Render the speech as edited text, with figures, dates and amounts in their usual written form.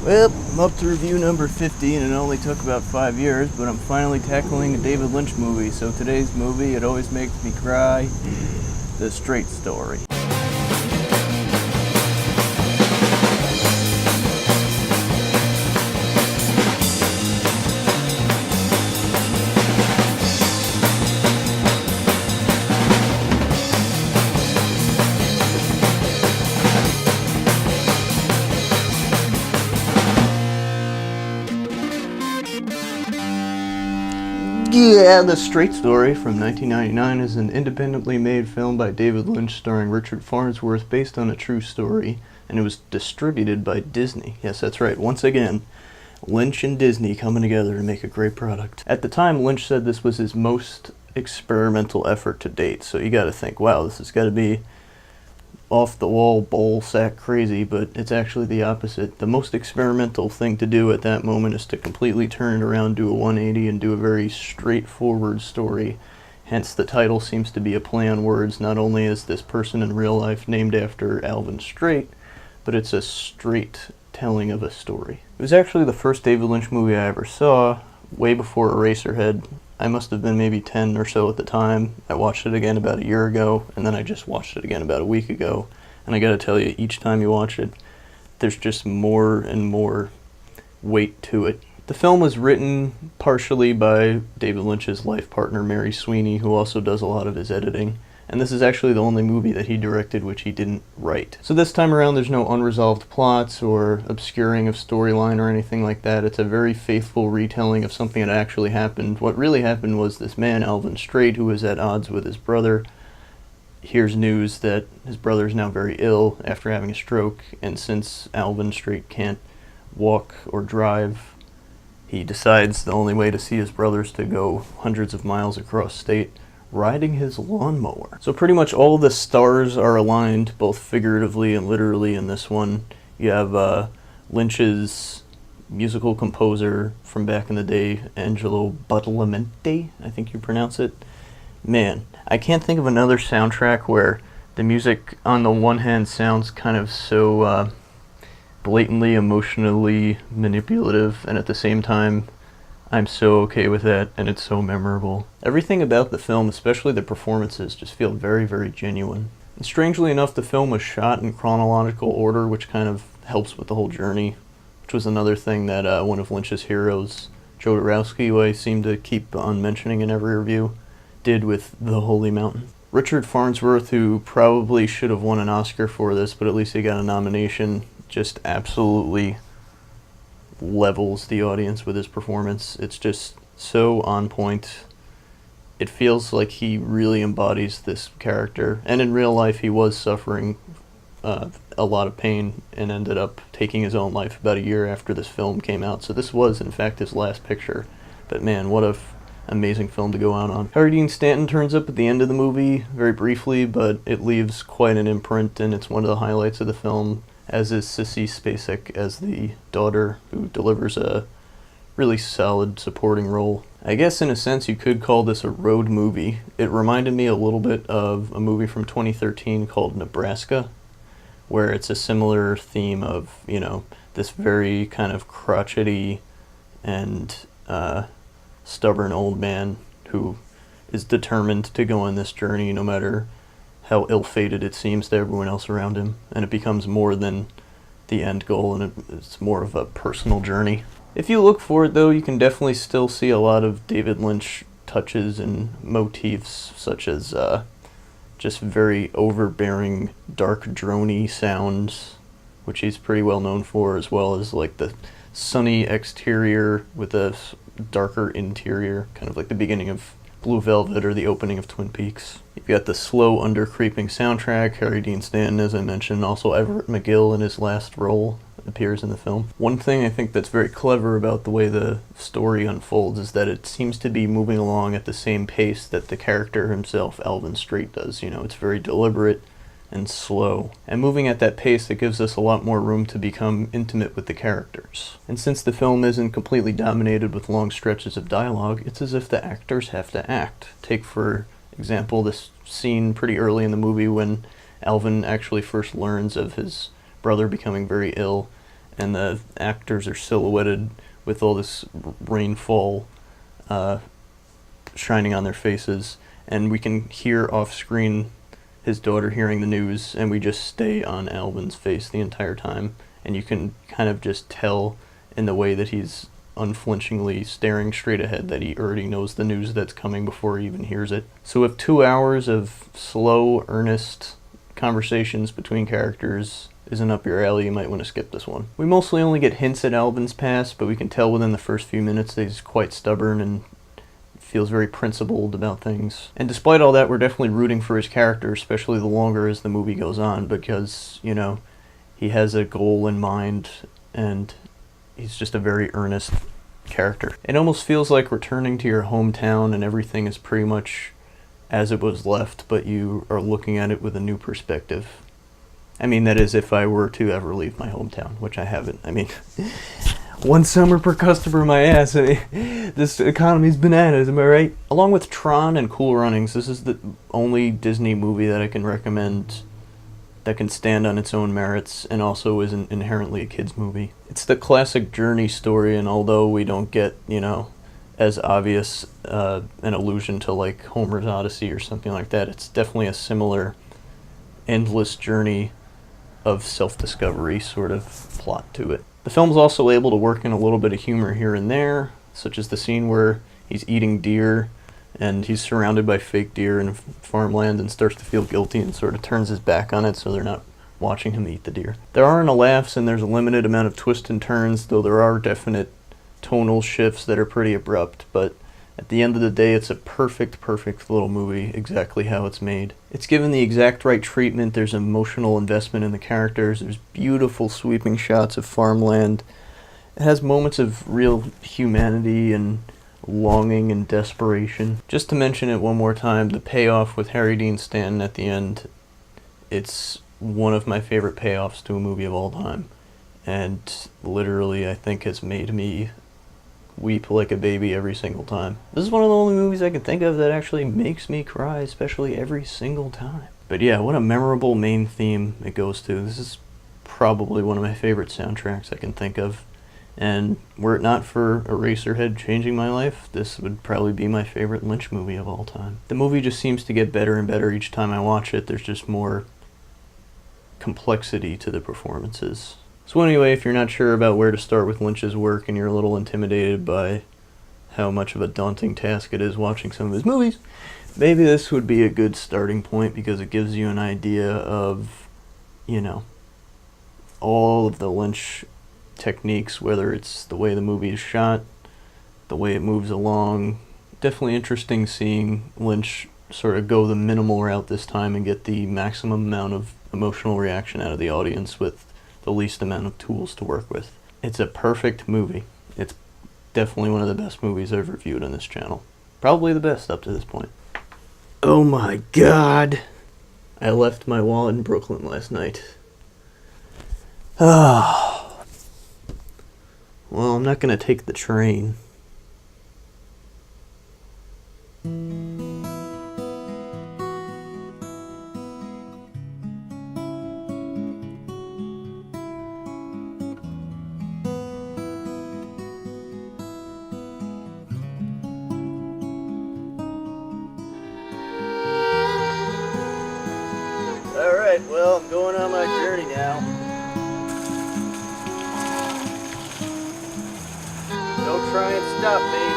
Well, I'm up to review number 50, and it only took about 5 years, but I'm finally tackling a David Lynch movie. So today's movie, it always makes me cry, The Straight Story. Yeah, The Straight Story from 1999 is an independently made film by David Lynch starring Richard Farnsworth based on a true story, and it was distributed by Disney. Yes, that's right, once again, Lynch and Disney coming together to make a great product. At the time, Lynch said this was his most experimental effort to date, so you gotta think, wow, this has gotta be off-the-wall, ball-sack crazy, but it's actually the opposite. The most experimental thing to do at that moment is to completely turn it around, do a 180, and do a very straightforward story. Hence, the title seems to be a play on words. Not only is this person in real life named after Alvin Straight, but it's a straight telling of a story. It was actually the first David Lynch movie I ever saw, way before Eraserhead. I must have been maybe 10 or so at the time. I watched it again about a year ago, and then I just watched it again about a week ago. And I gotta tell you, each time you watch it, there's just more and more weight to it. The film was written partially by David Lynch's life partner, Mary Sweeney, who also does a lot of his editing. And this is actually the only movie that he directed which he didn't write. So this time around there's no unresolved plots or obscuring of storyline or anything like that. It's a very faithful retelling of something that actually happened. What really happened was this man, Alvin Straight, who was at odds with his brother, hears news that his brother is now very ill after having a stroke, and since Alvin Straight can't walk or drive, he decides the only way to see his brother is to go hundreds of miles across state, riding his lawnmower. So pretty much all the stars are aligned, both figuratively and literally in this one. You have Lynch's musical composer from back in the day, Angelo Badalamenti, I think you pronounce it. Man, I can't think of another soundtrack where the music on the one hand sounds kind of so blatantly emotionally manipulative, and at the same time I'm so okay with that, and it's so memorable. Everything about the film, especially the performances, just feel very, very genuine. And strangely enough, the film was shot in chronological order, which kind of helps with the whole journey, which was another thing that one of Lynch's heroes, Joe Dorowski, who I seem to keep on mentioning in every review, did with The Holy Mountain. Richard Farnsworth, who probably should have won an Oscar for this, but at least he got a nomination, just absolutely levels the audience with his performance. It's just so on point. It feels like he really embodies this character, and in real life he was suffering a lot of pain and ended up taking his own life about a year after this film came out. So this was in fact his last picture, but man, what a amazing film to go out on. Harry Dean Stanton turns up at the end of the movie very briefly, but it leaves quite an imprint, and it's one of the highlights of the film, as is Sissy Spacek as the daughter, who delivers a really solid supporting role. I guess in a sense you could call this a road movie. It reminded me a little bit of a movie from 2013 called Nebraska, where it's a similar theme of, you know, this very kind of crotchety and stubborn old man who is determined to go on this journey no matter how ill-fated it seems to everyone else around him, and it becomes more than the end goal, and it's more of a personal journey. If you look for it, though, you can definitely still see a lot of David Lynch touches and motifs, such as just very overbearing, dark, drony sounds, which he's pretty well known for, as well as like the sunny exterior with a darker interior, kind of like the beginning of Blue Velvet or the opening of Twin Peaks. You've got the slow, under-creeping soundtrack. Harry Dean Stanton, as I mentioned, also Everett McGill in his last role appears in the film. One thing I think that's very clever about the way the story unfolds is that it seems to be moving along at the same pace that the character himself, Alvin Straight, does. You know, it's very deliberate and slow. And moving at that pace, it gives us a lot more room to become intimate with the characters. And since the film isn't completely dominated with long stretches of dialogue, it's as if the actors have to act. Take, for example, this scene pretty early in the movie when Alvin actually first learns of his brother becoming very ill, and the actors are silhouetted with all this rainfall shining on their faces, and we can hear off screen his daughter hearing the news, and we just stay on Alvin's face the entire time, and you can kind of just tell in the way that he's unflinchingly staring straight ahead that he already knows the news that's coming before he even hears it. So if 2 hours of slow, earnest conversations between characters isn't up your alley, you might want to skip this one. We mostly only get hints at Alvin's past, but we can tell within the first few minutes that he's quite stubborn and feels very principled about things. And despite all that, we're definitely rooting for his character, especially the longer as the movie goes on, because, you know, he has a goal in mind, and he's just a very earnest character. It almost feels like returning to your hometown and everything is pretty much as it was left, but you are looking at it with a new perspective. I mean, that is if I were to ever leave my hometown, which I haven't. I mean, one summer per customer, my ass. I mean, this economy's bananas, am I right? Along with Tron and Cool Runnings, this is the only Disney movie that I can recommend that can stand on its own merits and also isn't inherently a kid's movie. It's the classic journey story, and although we don't get, you know, as obvious an allusion to like Homer's Odyssey or something like that, it's definitely a similar endless journey of self-discovery sort of plot to it. The film's also able to work in a little bit of humor here and there, such as the scene where he's eating deer and he's surrounded by fake deer in farmland and starts to feel guilty and sort of turns his back on it so they're not watching him eat the deer. There aren't laughs and there's a limited amount of twists and turns, though there are definite tonal shifts that are pretty abrupt, but at the end of the day, it's a perfect little movie, exactly how it's made. It's given the exact right treatment, there's emotional investment in the characters, there's beautiful sweeping shots of farmland. It has moments of real humanity and longing and desperation. Just to mention it one more time, the payoff with Harry Dean Stanton at the end, it's one of my favorite payoffs to a movie of all time. And literally, I think has made me weep like a baby every single time. This is one of the only movies I can think of that actually makes me cry, especially every single time. But yeah, what a memorable main theme it goes to. This is probably one of my favorite soundtracks I can think of. And were it not for Eraserhead changing my life, this would probably be my favorite Lynch movie of all time. The movie just seems to get better and better each time I watch it. There's just more complexity to the performances. So anyway, if you're not sure about where to start with Lynch's work and you're a little intimidated by how much of a daunting task it is watching some of his movies, maybe this would be a good starting point because it gives you an idea of, you know, all of the Lynch techniques, whether it's the way the movie is shot, the way it moves along. Definitely interesting seeing Lynch sort of go the minimal route this time and get the maximum amount of emotional reaction out of the audience with the least amount of tools to work with. It's a perfect movie. It's definitely one of the best movies I've reviewed on this channel. Probably the best up to this point. Oh my god! I left my wallet in Brooklyn last night. Ah. Well, I'm not gonna take the train. Alright, well, I'm going on my journey now. Don't try and stop me.